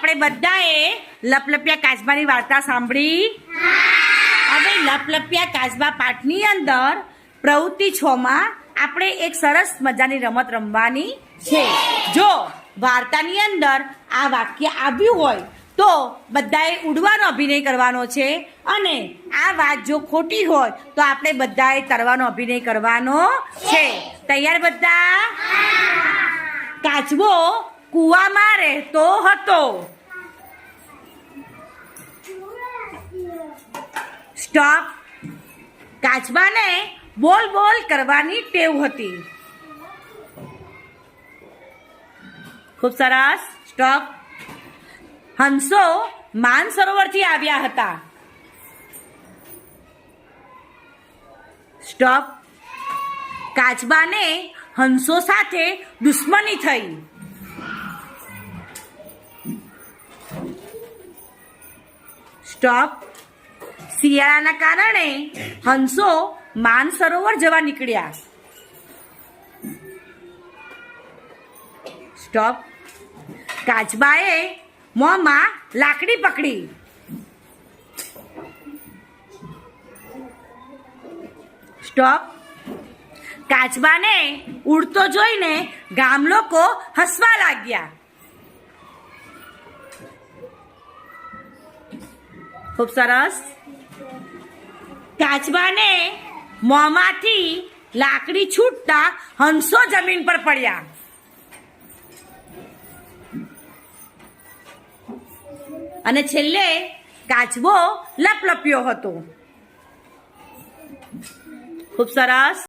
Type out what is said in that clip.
આપણે બધાએ લપલપિયા કાચબાની વાર્તા સાંભળી. હવે લપલપિયા કાચબા પાઠની અંદર પ્રવૃત્તિ 6 માં આપણે એક સરસ મજાની રમત રમવાની છે. જો વાર્તાની અંદર આ વાક્ય આવ્યું હોય તો બધાએ ઉડવાનો અભિનય કરવાનો છે, અને આ વાત જો ખોટી હોય તો આપણે બધાએ તરવાનો અભિનય કરવાનો છે. તૈયાર બધા? કાચબો કૂવામાં રહેતો હતો. સ્ટોપ. કાચબાને બોલ બોલ કરવાની ટેવ હતી. ખૂબ સરસ. સ્ટોપ. હંસો માનસરોવરથી આવ્યા હતા. સ્ટોપ. કાચબાને હંસો સાથે દુશ્મની થઈ. સ્ટોપ. શિયાળાના કારણે હંસો માનસરોવર જવા નીકળ્યા. સ્ટોપ. કાચબાએ મોંમાં લાકડી પકડી. સ્ટોપ. કાચબાને ઉડતો જોઈને ગામ લોકો હસવા લાગ્યા. ખૂબ સરસ. કાચબાને મોંમાંથી લાકડી છૂટતા હંસો જમીન પર પડ્યા. અને છેલ્લે કાચબો લપલપ્યો હતો. ખૂબ સરસ.